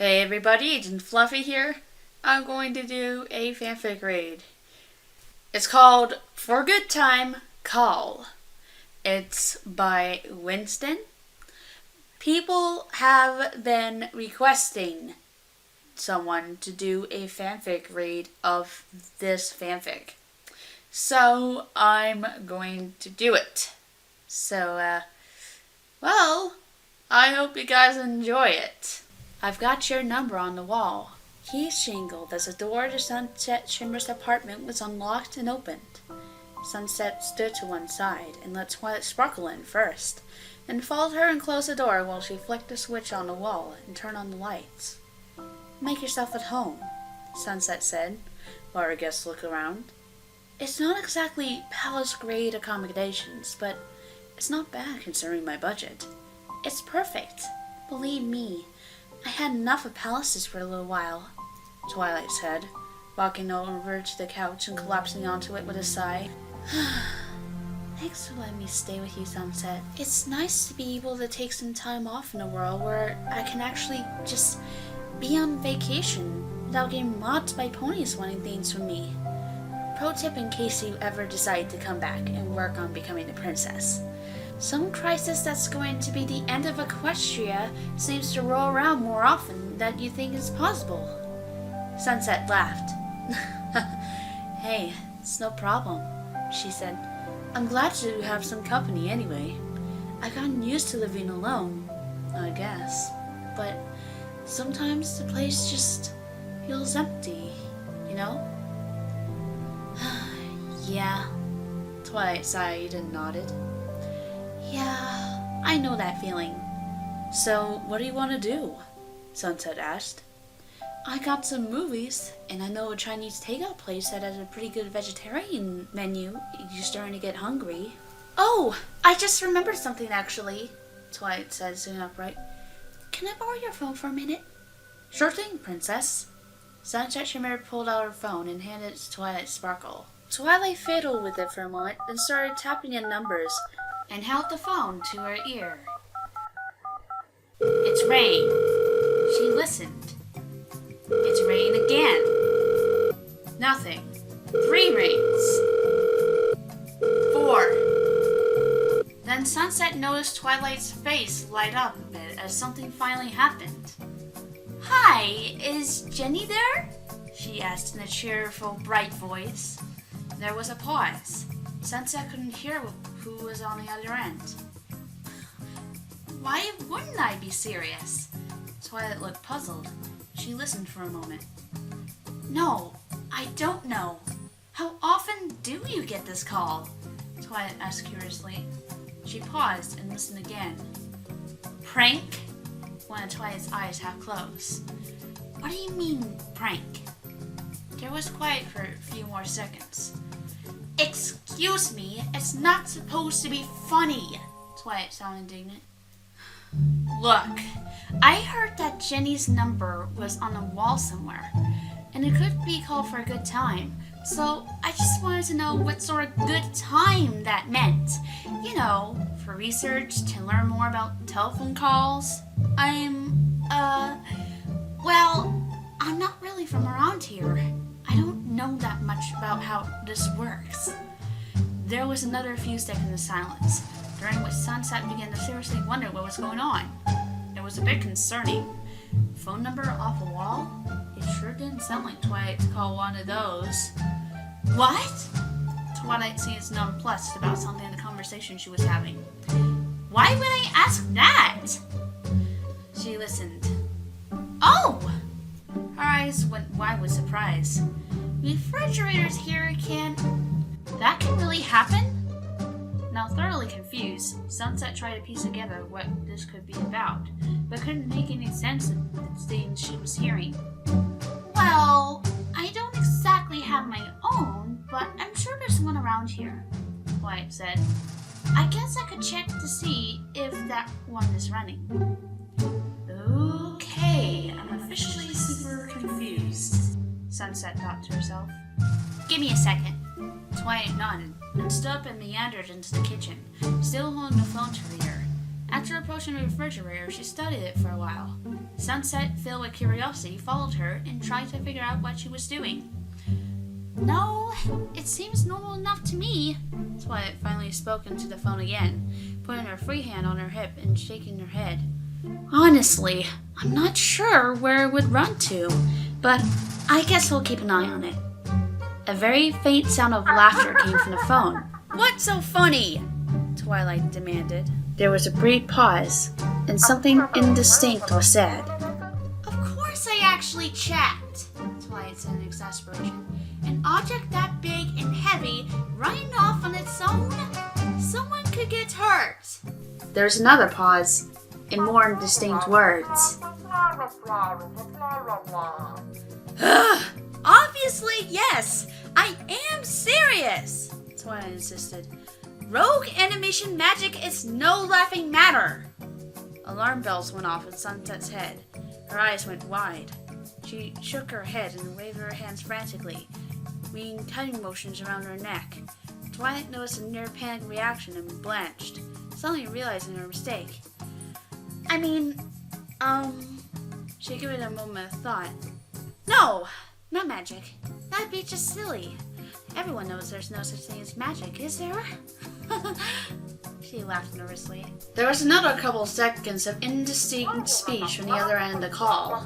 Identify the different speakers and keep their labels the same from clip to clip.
Speaker 1: Hey everybody, Agent Fluffy here. I'm going to do a fanfic read. It's called For Good Time, Call. It's by Winston. People have been requesting someone to do a fanfic read of this fanfic. So I'm going to do it. So, I hope you guys enjoy it. I've got your number on the wall. Key shingled as the door to Sunset Shimmer's apartment was unlocked and opened. Sunset stood to one side and let Twilight Sparkle in first, then followed her and closed the door while she flicked the switch on the wall and turned on the lights. "Make yourself at home," Sunset said, while her guests looked around. "It's not exactly palace-grade accommodations, but it's not bad considering my budget. It's perfect. Believe me, I had enough of palaces for a little while," Twilight said, walking over to the couch and collapsing onto it with a sigh. "Thanks for letting me stay with you, Sunset. It's nice to be able to take some time off in a world where I can actually just be on vacation without getting mobbed by ponies wanting things from me. Pro tip in case you ever decide to come back and work on becoming a princess. Some crisis that's going to be the end of Equestria seems to roll around more often than you think is possible." Sunset laughed. "Hey, it's no problem," she said. "I'm glad to have some company anyway. I've gotten used to living alone, I guess. But sometimes the place just feels empty, you know?" "Yeah," Twilight sighed and nodded. "Yeah, I know that feeling. So, what do you want to do?" Sunset asked. "I got some movies, and I know a Chinese takeout place that has a pretty good vegetarian menu if you're starting to get hungry." "Oh, I just remembered something actually," Twilight said, sitting upright. "Can I borrow your phone for a minute?" "Sure thing, princess." Sunset Shimmer pulled out her phone and handed it to Twilight Sparkle. Twilight fiddled with it for a moment, then started tapping in numbers and held the phone to her ear. "It's rain." She listened. "It's rain again." Nothing. 3 rains. 4. Then Sunset noticed Twilight's face light up a bit as something finally happened. "Hi, is Jenny there?" she asked in a cheerful, bright voice. There was a pause. Sunset couldn't hear who was on the other end. "Why wouldn't I be serious?" Twilight looked puzzled. She listened for a moment. "No, I don't know. How often do you get this call?" Twilight asked curiously. She paused and listened again. "Prank?" One of Twilight's eyes half closed. "What do you mean, prank?" There was quiet for a few more seconds. "Excuse me, it's not supposed to be funny," Twilight sounded indignant. "Look, I heard that Jenny's number was on a wall somewhere, and it could be called for a good time, so I just wanted to know what sort of good time that meant. You know, for research, to learn more about telephone calls. I'm not really from around here. I don't know that much about how this works." There was another few seconds of silence, during which Sunset began to seriously wonder what was going on. It was a bit concerning. Phone number off a wall? It sure didn't sound like Twilight to call one of those. "What?" Twilight seemed nonplussed about something in the conversation she was having. "Why would I ask that?" She listened. "Oh!" Her eyes went wide with surprise. "Refrigerators here That can really happen?" Now thoroughly confused, Sunset tried to piece together what this could be about, but couldn't make any sense of the things she was hearing. "Well, I don't exactly have my own, but I'm sure there's one around here," Twilight said. "I guess I could check to see if that one is running." "Okay, I'm officially super confused," Sunset thought to herself. "Give me a second." Twilight nodded and stood up and meandered into the kitchen, still holding the phone to her ear. After approaching the refrigerator, she studied it for a while. Sunset, filled with curiosity, followed her and tried to figure out what she was doing. No, it seems normal enough to me. Twilight finally spoke into the phone again, putting her free hand on her hip and shaking her head. Honestly, I'm not sure where it would run to, but I guess we'll keep an eye on it. A very faint sound of laughter came from the phone. What's so funny? Twilight demanded. There was a brief pause, and something indistinct was said. Of course I actually checked, Twilight said in exasperation. An object that big and heavy running off on its own? Someone could get hurt. There's another pause, in more indistinct words. Obviously, yes. I am serious, Twilight insisted. Rogue animation magic is no laughing matter. Alarm bells went off in Sunset's head. Her eyes went wide. She shook her head and waved her hands frantically, making cutting motions around her neck. Twilight noticed a near panic reaction and blanched, suddenly realizing her mistake. She gave it a moment of thought. No, not magic. That'd be just silly. Everyone knows there's no such thing as magic, is there? She laughed nervously. There was another couple seconds of indistinct speech from the other end of the call.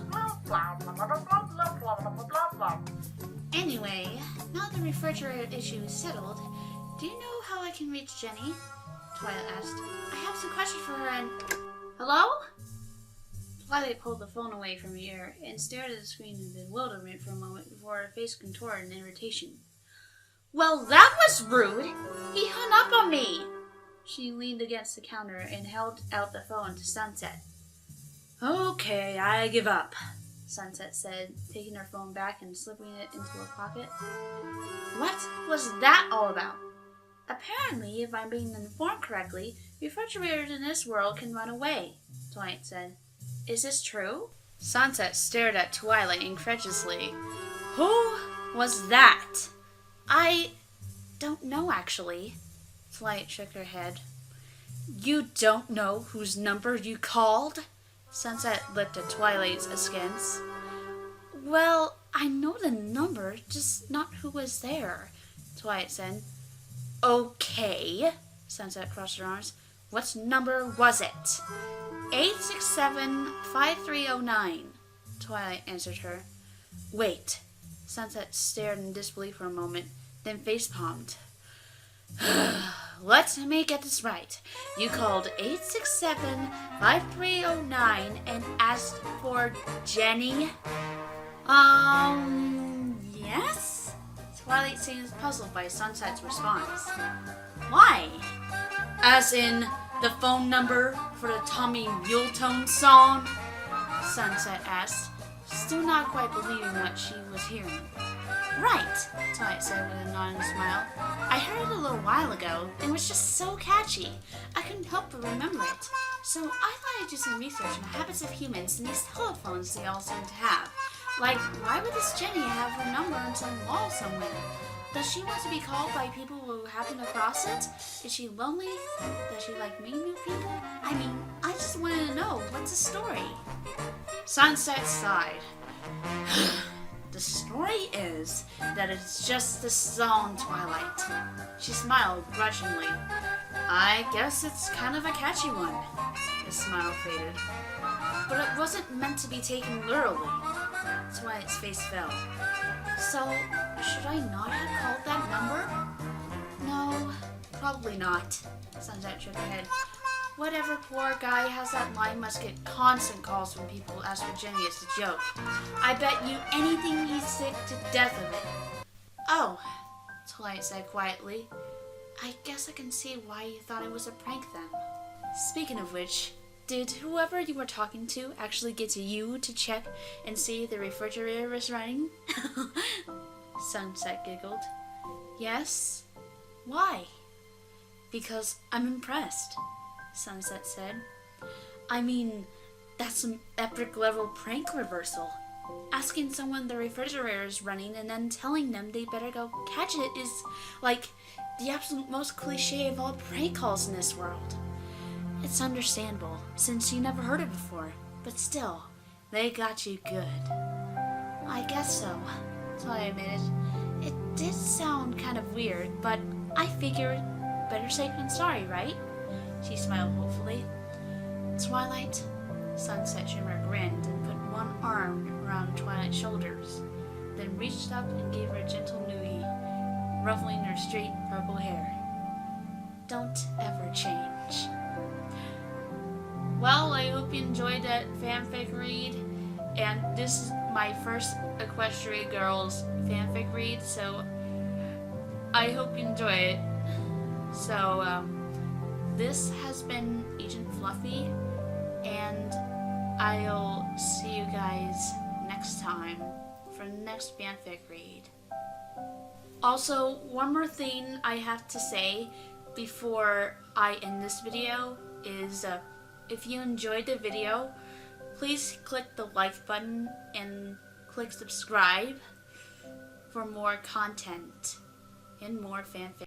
Speaker 1: Anyway, now the refrigerator issue is settled, do you know how I can reach Jenny? Twilight asked. I have some questions for her and... Hello? Twilight pulled the phone away from her ear and stared at the screen in bewilderment for a moment before her face contorted in irritation. Well, that was rude! He hung up on me! She leaned against the counter and held out the phone to Sunset. Okay, I give up, Sunset said, taking her phone back and slipping it into her pocket. What was that all about? Apparently, if I'm being informed correctly, refrigerators in this world can run away, Twilight said. Is this true? Sunset stared at Twilight incredulously. Who was that? I don't know, actually. Twilight shook her head. You don't know whose number you called? Sunset looked at Twilight's askance. Well, I know the number, just not who was there, Twilight said. Okay, Sunset crossed her arms. What number was it? 867-5309, Twilight answered her. Wait. Sunset stared in disbelief for a moment, then face-palmed. Let me get this right. You called 867-5309 and asked for Jenny? Yes? Twilight seems puzzled by Sunset's response. Why? As in the phone number for the Tommy Muletone song? Sunset asked, still not quite believing what she was hearing. Right, Twilight said with a nod and smile. I heard it a little while ago, and it was just so catchy. I couldn't help but remember it. So I thought I'd do some research on the habits of humans and these telephones they all seem to have. Like, why would this Jenny have her number on some wall somewhere? Does she want to be called by people who happen to cross it? Is she lonely? Does she like meeting new people? I just wanted to know, what's the story? Sunset sighed. The story is that it's just the song, Twilight. She smiled grudgingly. I guess it's kind of a catchy one. His smile faded. But it wasn't meant to be taken literally. Twilight's face fell. So, should I not have called that number? No, probably not. Sunset shook her head. Whatever poor guy has that line must get constant calls when people ask for Jenny as a joke. I bet you anything he's sick to death of it. Oh, Twilight said quietly. I guess I can see why you thought it was a prank then. Speaking of which, did whoever you were talking to actually get to you to check and see if the refrigerator was running? Sunset giggled. Yes. Why? Because I'm impressed, Sunset said. That's some epic level prank reversal. Asking someone the refrigerator is running and then telling them they better go catch it is like the absolute most cliche of all prank calls in this world. It's understandable, since you never heard it before, but still, they got you good. I guess so, so I admitted. It did sound kind of weird, but I figured better safe than sorry, right? She smiled hopefully. Twilight, Sunset Shimmer grinned and put one arm around Twilight's shoulders, then reached up and gave her a gentle noogie, ruffling her straight purple hair. Don't ever change. Well, I hope you enjoyed that fanfic read, and this is my first Equestria Girls fanfic read, so I hope you enjoy it. So, this has been Agent Fluffy, and I'll see you guys next time for the next fanfic read. Also, one more thing I have to say before I end this video is if you enjoyed the video, please click the like button and click subscribe for more content and more fanfic.